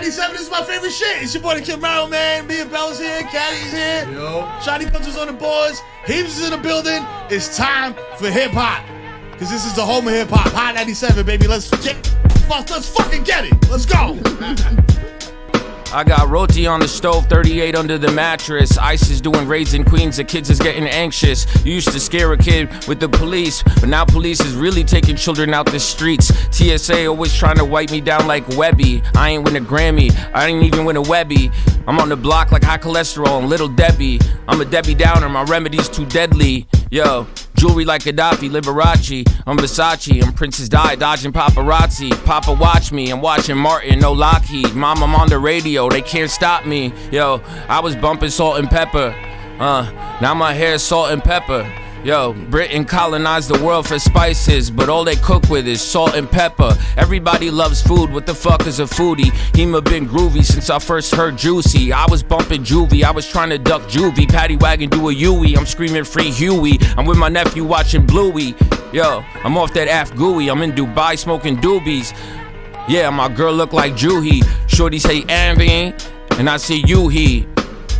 97 is my favorite shit. It's your boy, the Kid Mero, man. Me and Bella's here. Caddy's here. Yo. Shotty Punches on the boards. Heems is in the building. It's time for hip-hop. Because this is the home of hip-hop. Hot 97, baby. Let's fucking get it. Let's go. I got roti on the stove, 38 under the mattress. ICE is doing raids in Queens, the kids is getting anxious. You used to scare a kid with the police, but now police is really taking children out the streets. TSA always trying to wipe me down like Webby. I ain't win a Grammy, I ain't even win a Webby. I'm on the block like high cholesterol and Little Debbie. I'm a Debbie Downer, my remedy's too deadly. Yo, jewelry like Gaddafi, Liberace. I'm Versace, I'm Princess Di, dodging paparazzi. Papa watch me, I'm watching Martin, no Lockheed. Mom, I'm on the radio, they can't stop me. Yo, I was bumping salt and pepper. Now my hair's salt and pepper. Yo, Britain colonized the world for spices, but all they cook with is salt and pepper. Everybody loves food, what the fuck is a foodie? Hema been groovy since I first heard Juicy. I was bumping Juvie, I was trying to duck Juvie. Paddy Wagon do a Yui, I'm screaming free Huey. I'm with my nephew watching Bluey. Yo, I'm off that Af Gooey, I'm in Dubai smoking doobies. Yeah, my girl look like Juhi. Shorty say Ambi, and I say Yuhi.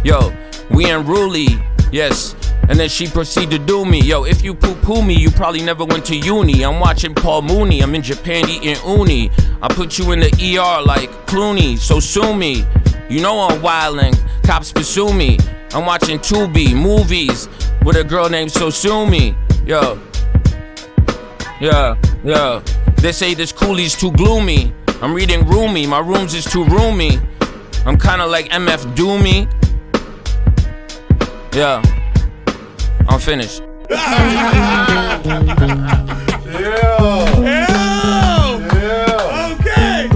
Yo, we unruly, yes. And then she proceed to do me. Yo, if you poo-poo me, you probably never went to uni. I'm watching Paul Mooney, I'm in Japan eating uni. I put you in the ER like Clooney, so sue me. You know I'm wildin', cops pursue me. I'm watching Tubi movies with a girl named Sosumi. Yo, yeah. They say this coolie's too gloomy. I'm reading Rumi, my rooms is too roomy. I'm kinda like MF Doomy. Yeah. I'm finished. Yeah. Okay.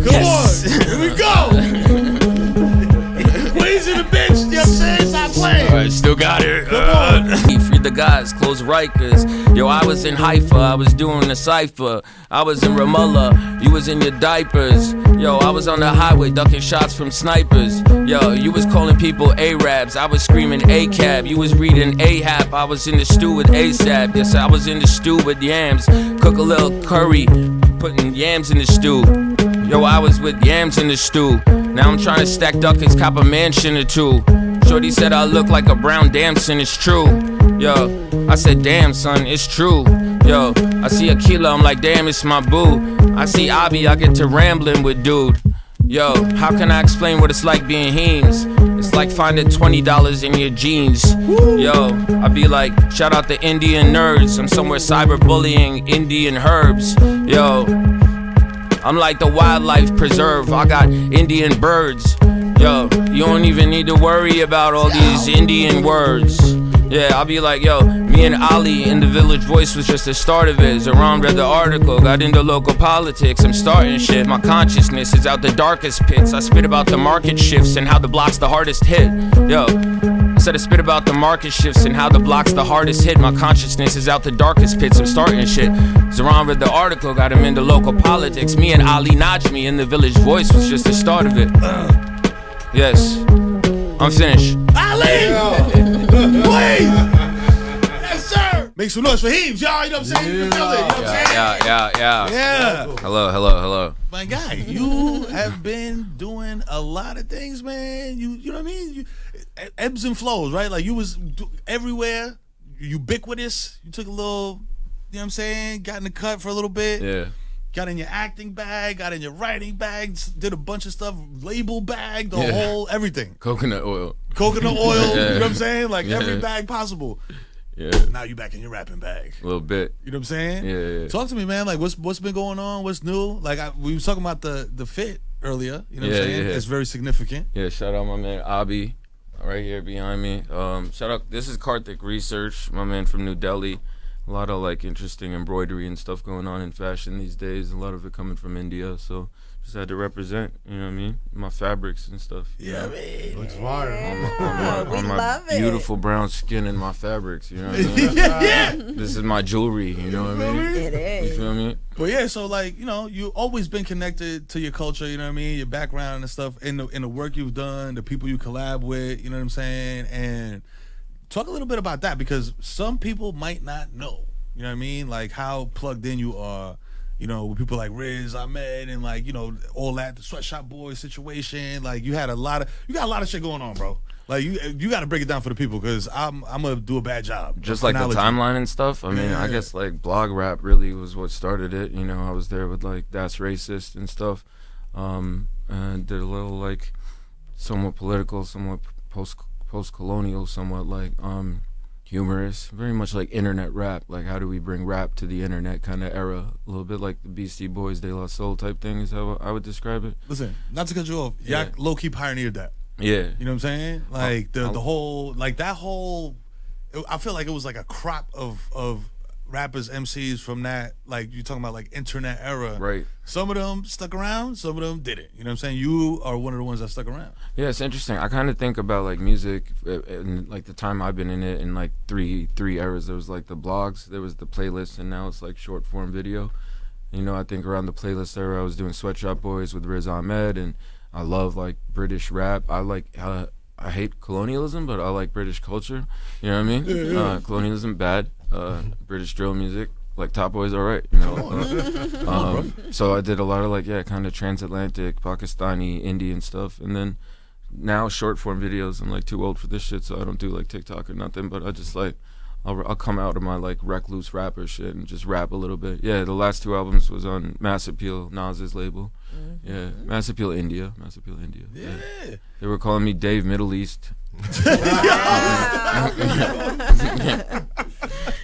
Come on. Here we go. Ways in the bitch. You know what I'm saying? Stop playing. Alright, still got it. Free the guys, close Rikers. Yo, I was in Haifa, I was doing the cypher. I was in Ramallah, you was in your diapers. Yo, I was on the highway ducking shots from snipers. Yo, you was calling people Arabs, I was screaming ACAB. You was reading Ahab, I was in the stew with ASAP. Yes, I was in the stew with yams. Cook a little curry, putting yams in the stew. Yo, I was with yams in the stew. Now I'm trying to stack duckets, cop a mansion or two. Shorty said I look like a brown damson, it's true. Yo, I said damn son, it's true. Yo, I see Akila, I'm like damn, it's my boo. I see Abi, I get to rambling with dude. Yo, how can I explain what it's like being Heems? It's like finding $20 in your jeans. Yo, I be like, shout out the Indian nerds. I'm somewhere cyberbullying Indian herbs. Yo, I'm like the wildlife preserve, I got Indian birds. Yo, you don't even need to worry about all these Indian words. Yeah, I'll be like, yo, me and Ali in the Village Voice was just the start of it. Zaran read the article, got into local politics. I'm starting shit, my consciousness is out the darkest pits. I spit about the market shifts and how the block's the hardest hit. Yo, I said I spit about the market shifts and how the block's the hardest hit. My consciousness is out the darkest pits, I'm starting shit. Zaran read the article, got him into local politics. Me and Ali Najmi in the Village Voice was just the start of it. Yes, I'm finished. Ali! Please! Yes, sir! Make some noise for Heems, y'all, you know what I'm saying? You know what I'm saying? Yeah. Hello. My guy, you have been doing a lot of things, man. You know what I mean? Ebbs and flows, right? Like you was everywhere, ubiquitous. You took a little, you know what I'm saying? Got in the cut for a little bit. Yeah. Got in your acting bag, got in your writing bag, did a bunch of stuff, label bag, the whole, everything. Coconut oil, you know what I'm saying? Like every bag possible. Yeah. Now you back in your rapping bag. A little bit. You know what I'm saying? Yeah. Talk to me, man. Like what's been going on? What's new? Like we was talking about the fit earlier. You know what I'm saying? Yeah. It's very significant. Yeah, shout out my man Abi, right here behind me. Shout out, this is Karthik Research, my man from New Delhi. A lot of like interesting embroidery and stuff going on in fashion these days. A lot of it coming from India, so just had to represent. You know what I mean? My fabrics and stuff. Yeah, man. Looks fire. On my beautiful brown skin and my fabrics. You know what I mean? Yeah. This is my jewelry. You know what I mean? It is. You feel me? But yeah, so like you always been connected to your culture. You know what I mean? Your background and stuff, in the work you've done, the people you collab with. You know what I'm saying? And talk a little bit about that because some people might not know. You know what I mean? Like how plugged in you are you know, with people like Riz, Ahmed, and like, you know, all that, the Sweatshop Boys situation. Like, you got a lot of shit going on, bro. Like, you got to break it down for the people, because I'm gonna do a bad job. Just like the timeline and stuff. I mean, I guess like blog rap really was what started it. You know, I was there with like That's Racist and stuff, and did a little like somewhat political, somewhat post-colonial, somewhat like humorous, very much like internet rap. Like, how do we bring rap to the internet kind of era? A little bit like the Beastie Boys, De La Soul type thing is how I would describe it. Listen, not to cut you off, y'all low-key pioneered that. Yeah. You know what I'm saying? Like, the whole, like, that whole, I feel like it was like a crop of rappers, MCs from that, like, you talking about like internet era. Right. Some of them stuck around, some of them didn't. You know what I'm saying? You are one of the ones that stuck around. Yeah, it's interesting. I kind of think about like music and like the time I've been in it in like three eras. There was like the blogs, there was the playlist, and now it's like short form video. You know, I think around the playlist era, I was doing Sweatshop Boys with Riz Ahmed, and I love like British rap. I hate colonialism, but I like British culture. You know what I mean? Yeah. Colonialism bad. British drill music, like Top Boy's alright. You know. So I did a lot of like kind of transatlantic, Pakistani, Indian stuff, and then now short form videos. I'm like too old for this shit, so I don't do like TikTok or nothing. But I just like I'll come out of my like recluse rapper shit and just rap a little bit. Yeah, the last 2 albums was on Mass Appeal, Nas's label. Yeah, Mass Appeal India. Yeah. They were calling me Dave Middle East.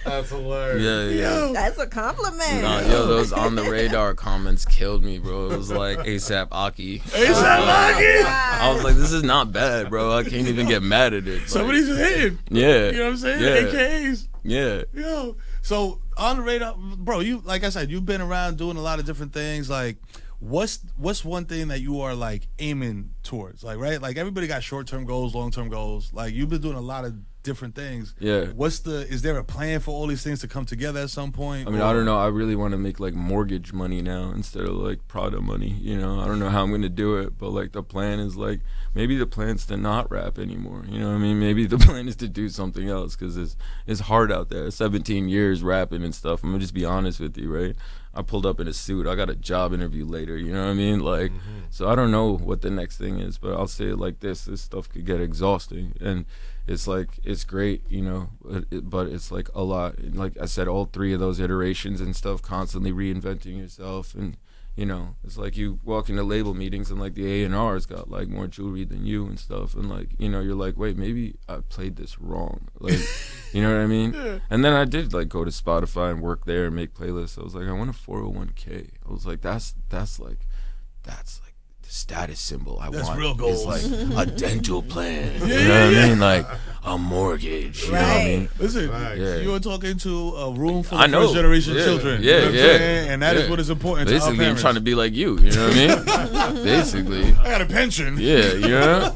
That's hilarious. Yeah. That's a compliment. Those on the radar comments killed me, bro. It was like ASAP Aki. I was like, this is not bad, bro. I can't even get mad at it. Like, Somebody's hitting. Yeah. You know what I'm saying? Yeah. AKAs. Yeah. Yo. So on the radar, bro, you, like I said, you've been around doing a lot of different things. Like, what's one thing that you are like aiming towards? Like, right? Like, everybody got short-term goals, long-term goals. Like, you've been doing a lot of different things. Yeah. Is there a plan for all these things to come together at some point? I mean, I don't know. I really want to make like mortgage money now instead of like Prada money. You know, I don't know how I'm gonna do it, but like the plan is like maybe the plan's to not rap anymore. You know what I mean? Maybe the plan is to do something else, because it's hard out there. 17 years rapping and stuff. I'm gonna just be honest with you, right? I pulled up in a suit. I got a job interview later. You know what I mean? Like, so I don't know what the next thing is, but I'll say it like this: this stuff could get exhausting, and it's like it's great, you know, but it's like a lot. Like I said, all 3 of those iterations and stuff, constantly reinventing yourself, and you know, it's like you walk into label meetings and like the A&R's got like more jewelry than you and stuff, and like, you know, you're like, wait, maybe I played this wrong, like, you know what I mean? Yeah. And then I did like go to Spotify and work there and make playlists. I was like, I want a 401k. I was like, that's like the status symbol I That's want. real goals. It's like a dental plan. You know what I mean? Like a mortgage. You know what I mean? Listen, you were talking to a room full I of know. first generation children. Yeah, you know what I'm saying? And that is what is important to our Basically, I'm parents. trying to be like you. You know what I mean? Basically. I got a pension. Yeah, you know?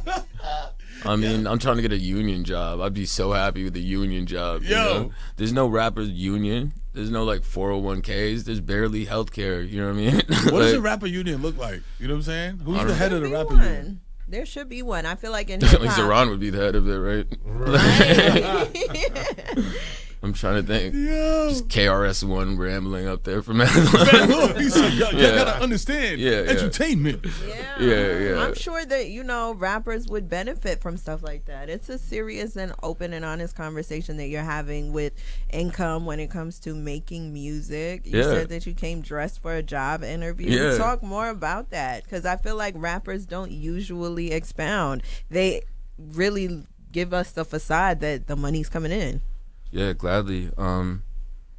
I mean, I'm trying to get a union job. I'd be so happy with a union job. You know? There's no rappers union. There's no like 401ks. There's barely healthcare. You know what I mean? What does a rapper union look like? You know what I'm saying? Who's the head of the rapper one. union? There should be one. I feel like in Like hip-hop. Zeron would be the head of it, right? I'm trying to think. Yo. Just KRS-One rambling up there from He said, y'all gotta understand entertainment. Yeah. I'm sure that, you know, rappers would benefit from stuff like that. It's a serious and open and honest conversation that you're having with income when it comes to making music. You said that you came dressed for a job interview. Yeah. Talk more about that, because I feel like rappers don't usually expound. They really give us the facade that the money's coming in. Yeah, gladly.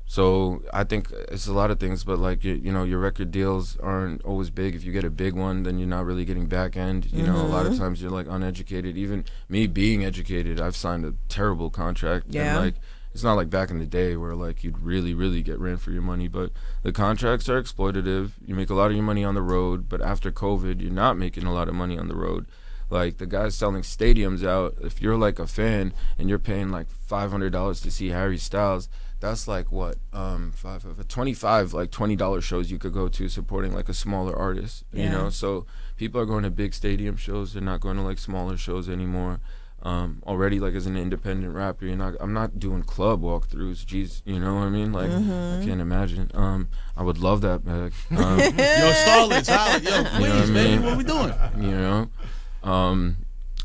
So I think it's a lot of things, but like, you know, your record deals aren't always big. If you get a big one, then you're not really getting back end. You know, a lot of times you're like uneducated. Even me being educated, I've signed a terrible contract. Yeah. And like, it's not like back in the day where like you'd really, really get ran for your money, but the contracts are exploitative. You make a lot of your money on the road, but after COVID, you're not making a lot of money on the road. Like the guys selling stadiums out, if you're like a fan and you're paying like $500 to see Harry Styles, that's like what, 25 like $20 shows you could go to supporting like a smaller artist, you know? So people are going to big stadium shows. They're not going to like smaller shows anymore. already, like, as an independent rapper. I'm not doing club walkthroughs. Jeez, you know what I mean? Like, I can't imagine. I would love that back. Yo, Starlet, Tyler, yo, please, baby, what we doing? You know?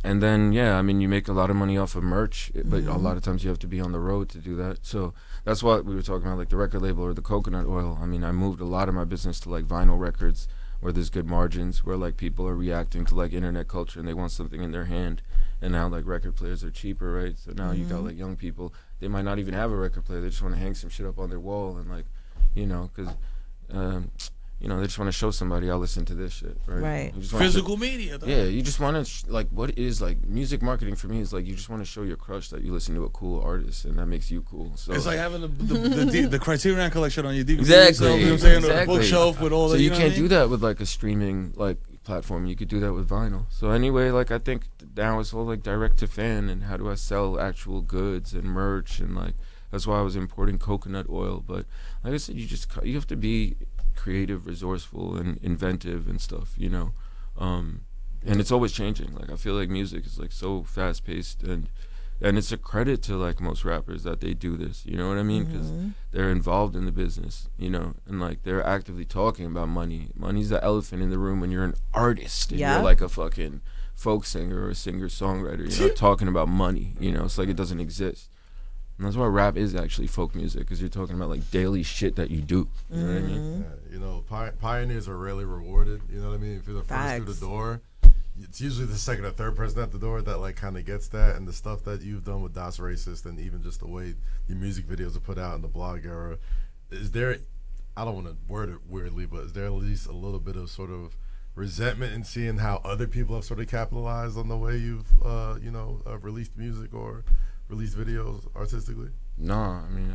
And then, yeah, I mean, you make a lot of money off of merch, but a lot of times you have to be on the road to do that. So that's what we were talking about, like the record label or the coconut oil. I mean, I moved a lot of my business to like vinyl records where there's good margins, where like people are reacting to like internet culture and they want something in their hand. And now like record players are cheaper, right? So now you got like young people, they might not even have a record player. They just want to hang some shit up on their wall and like, you know, because you know, they just want to show somebody, I'll listen to this shit, right? Right. Physical media, though. Yeah, you just want to, like, what is, like, music marketing for me is, like, you just want to show your crush that you listen to a cool artist, and that makes you cool. So it's like having the Criterion collection on your DVD. Exactly. You know what I'm saying? Exactly. Or the bookshelf with all so that. you can't do that with, like, a streaming, like, platform. You could do that with vinyl. So anyway, like, I think now it's all, like, direct to fan, and how do I sell actual goods and merch, and, like, that's why I was importing coconut oil. But, like I said, you have to be creative, resourceful, and inventive and stuff, you know, and it's always changing. Like, I feel like music is like so fast paced, and it's a credit to like most rappers that they do this, you know what I mean? Because they're involved in the business, you know, and like they're actively talking about money. Money's the elephant in the room when you're an artist and you're like a fucking folk singer or a singer songwriter. You're not talking about money, you know. It's like it doesn't exist. And that's why rap is actually folk music, because you're talking about like daily shit that you do. You know what I mean? Yeah, you know, pioneers are rarely rewarded. You know what I mean? If you're the first through the door, it's usually the second or third person at the door that like kind of gets that. And the stuff that you've done with Das Racist, and even just the way your music videos are put out in the blog era, is there? I don't want to word it weirdly, but is there at least a little bit of sort of resentment in seeing how other people have sort of capitalized on the way you've released music or release videos artistically? No, I mean,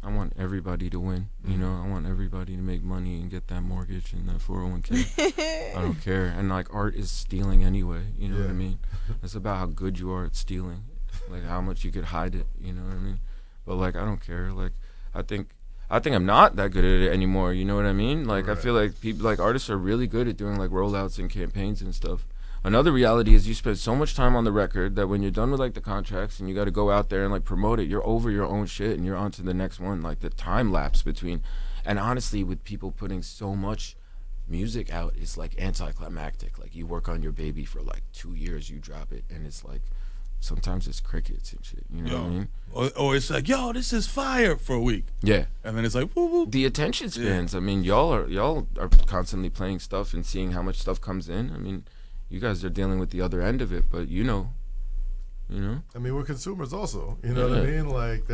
I want everybody to win. You know, I want everybody to make money and get that mortgage and that 401k. I don't care. And like, art is stealing anyway. You know what I mean? It's about how good you are at stealing, like how much you could hide it. You know what I mean? But like, I don't care. Like, I think I'm not that good at it anymore. You know what I mean? Like, I feel like people, like artists, are really good at doing like rollouts and campaigns and stuff. Another reality is you spend so much time on the record that when you're done with like the contracts and you got to go out there and like promote it, you're over your own shit and you're on to the next one. Like the time lapse between, and honestly, with people putting so much music out, it's like anticlimactic. Like you work on your baby for like 2 years, you drop it, and it's like sometimes it's crickets and shit. You know what I mean? Or it's like, yo, this is fire for a week. Yeah. And then it's like, woo woo. The attention spans. I mean, y'all are constantly playing stuff and seeing how much stuff comes in. I mean, you guys are dealing with the other end of it, but you know. I mean, we're consumers also. You know what I mean? Like,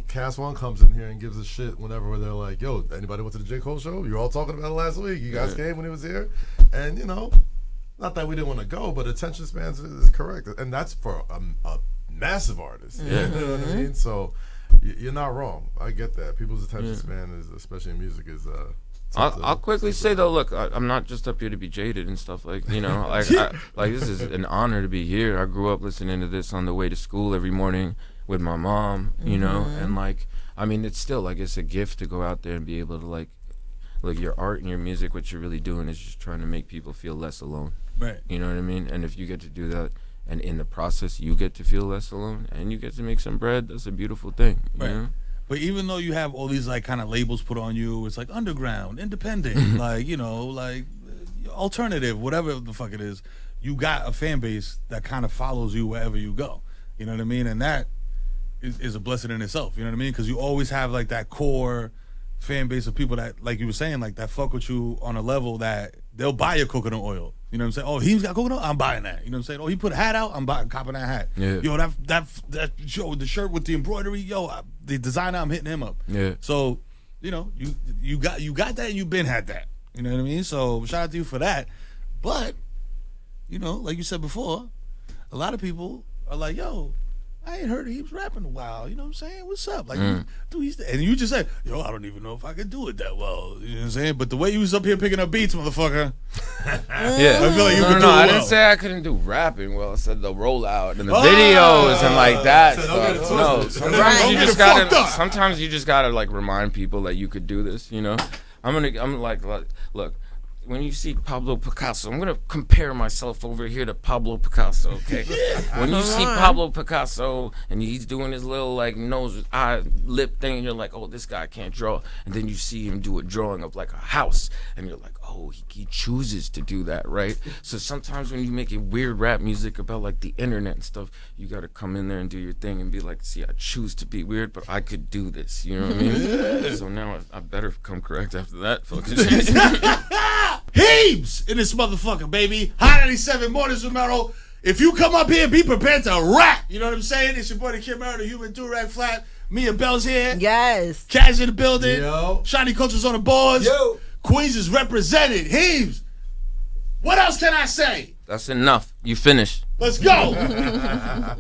Cast One comes in here and gives a shit whenever they're like, yo, anybody went to the J. Cole show? You were all talking about it last week. You guys came when he was here. And, you know, not that we didn't want to go, but attention spans is correct. And that's for a massive artist. Yeah. You know what I mean? So you're not wrong. I get that. People's attention span, is, especially in music, is... I'll quickly say though, look, I'm not just up here to be jaded and stuff, like, you know, like this is an honor to be here. I grew up listening to this on the way to school every morning with my mom, you know, and like, I mean, it's still like, it's a gift to go out there and be able to like your art and your music, what you're really doing is just trying to make people feel less alone. Right. You know what I mean? And if you get to do that, and in the process you get to feel less alone, and you get to make some bread, that's a beautiful thing. You know? But even though you have all these like kind of labels put on you, it's like underground, independent, like, you know, like alternative, whatever the fuck it is, you got a fan base that kind of follows you wherever you go. You know what I mean? And that is a blessing in itself. You know what I mean? Because you always have like that core fan base of people that, like you were saying, like that fuck with you on a level that they'll buy your coconut oil. You know what I'm saying? Oh, he's got coconut, I'm buying that. You know what I'm saying? Oh, he put a hat out, I'm copping that hat. Yeah. Yo, that yo, the shirt with the embroidery, yo, the designer, I'm hitting him up. Yeah. So, you know, you got that, and you been had that. You know what I mean? So shout out to you for that. But, you know, like you said before, a lot of people are like, yo, I ain't heard he was rapping in a while. You know what I'm saying? What's up? Like, dude, and you just said, yo, I don't even know if I could do it that well. You know what I'm saying? But the way you was up here picking up beats, motherfucker. Yeah. I feel like you could do it No, I well. didn't say I couldn't do rapping well. I said the rollout and the videos and like that stuff. No, sometimes you just gotta like remind people that you could do this, you know? I'm like, look, when you see Pablo Picasso, I'm gonna compare myself over here to Pablo Picasso, okay? When you see Pablo Picasso and he's doing his little like nose, eye, lip thing, and you're like, oh, this guy can't draw. And then you see him do a drawing of like a house, and you're like, oh, he chooses to do that, right? So sometimes when you make weird rap music about like the internet and stuff, you gotta come in there and do your thing and be like, see, I choose to be weird, but I could do this. You know what I mean? So now I better come correct after that fucking shit. Heems in this motherfucker, baby. Hot 97 Mornings with Mero. If you come up here, be prepared to rap. You know what I'm saying? It's your boy, the Kid Mero, the human do-rag flat. Me and Bell's here. Yes. Kaz in the building. Yo. Shiny Culture's on the boards. Yo. Queens is represented. Heems. What else can I say? That's enough. You finished. Let's go.